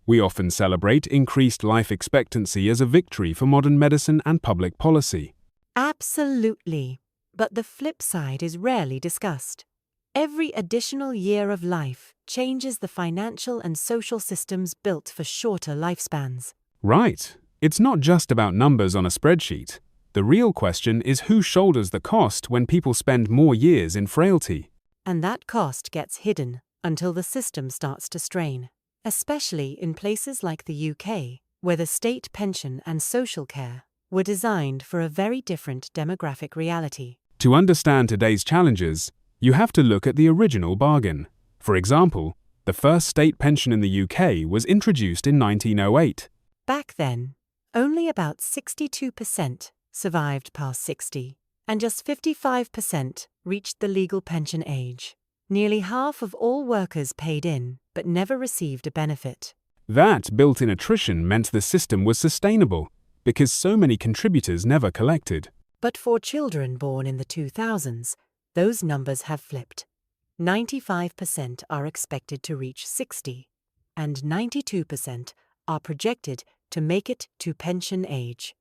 We often celebrate increased life expectancy as a victory for modern medicine and public policy. Absolutely. But the flip side is rarely discussed. Every additional year of life changes the financial and social systems built for shorter lifespans. Right. It's not just about numbers on a spreadsheet. The real question is who shoulders the cost when people spend more years in frailty. And that cost gets hidden until the system starts to strain, especially in places like the UK, where the state pension and social care were designed for a very different demographic reality. To understand today's challenges, you have to look at the original bargain. For example, the first state pension in the UK was introduced in 1908. Back then, only about 62% survived past 60, and just 55% reached the legal pension age. Nearly half of all workers paid in, but never received a benefit. That built-in attrition meant the system was sustainable, because so many contributors never collected. But for children born in the 2000s, those numbers have flipped. 95% are expected to reach 60, and 92% are projected to make it to pension age.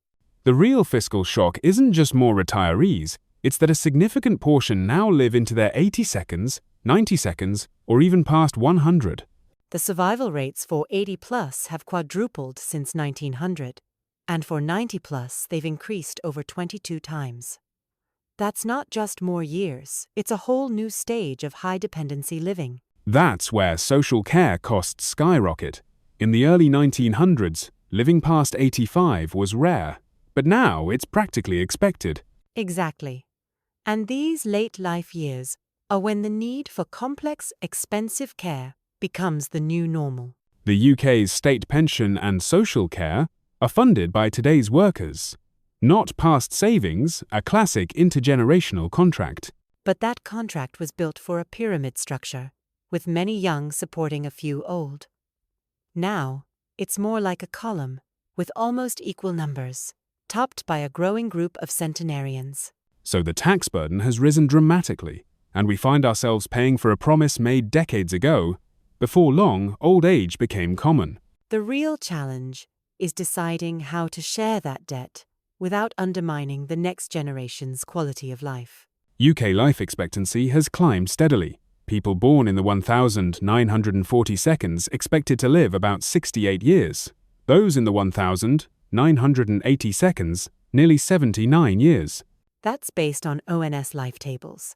The real fiscal shock isn't just more retirees, it's that a significant portion now live into their 80 seconds, 90 seconds, or even past 100. The survival rates for 80-plus have quadrupled since 1900, and for 90-plus they've increased over 22 times. That's not just more years, it's a whole new stage of high-dependency living. That's where social care costs skyrocket. In the early 1900s, living past 85 was rare, but now it's practically expected. Exactly. And these late life years are when the need for complex, expensive care becomes the new normal. The UK's state pension and social care are funded by today's workers, not past savings, a classic intergenerational contract. But that contract was built for a pyramid structure, with many young supporting a few old. Now, it's more like a column, with almost equal numbers, topped by a growing group of centenarians. So the tax burden has risen dramatically, and we find ourselves paying for a promise made decades ago. Before long, old age became common. The real challenge is deciding how to share that debt without undermining the next generation's quality of life. UK life expectancy has climbed steadily. People born in the 1940 seconds expected to live about 68 years. Those in the 1980 seconds, nearly 79 years. That's based on ONS life tables,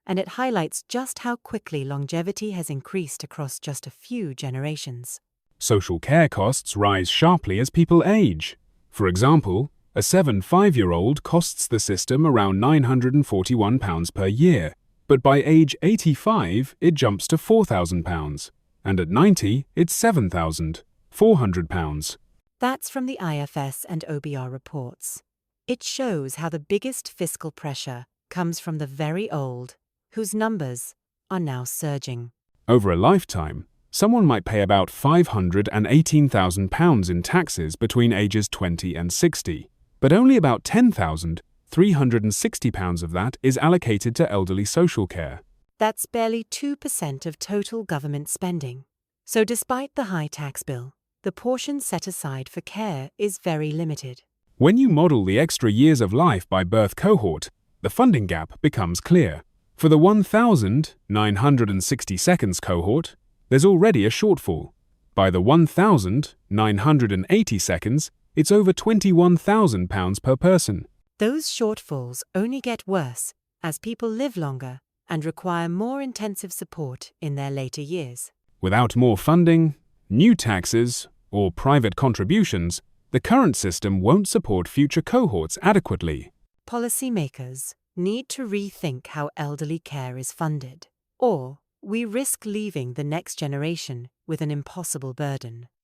and it highlights just how quickly longevity has increased across just a few generations. Social care costs rise sharply as people age. For example, a 5-year-old costs the system around £941 per year, but by age 85 it jumps to £4,000, and at 90 it's £7,400. That's from the IFS and OBR reports. It shows how the biggest fiscal pressure comes from the very old, whose numbers are now surging. Over a lifetime, someone might pay about £518,000 in taxes between ages 20 and 60, but only about £10,360 of that is allocated to elderly social care. That's barely 2% of total government spending. So despite the high tax bill, the portion set aside for care is very limited. When you model the extra years of life by birth cohort, the funding gap becomes clear. For the 1,960 seconds cohort, there's already a shortfall. By the 1,980 seconds, it's over £21,000 per person. Those shortfalls only get worse as people live longer and require more intensive support in their later years. Without more funding, new taxes, or private contributions, the current system won't support future cohorts adequately. Policymakers need to rethink how elderly care is funded, or we risk leaving the next generation with an impossible burden.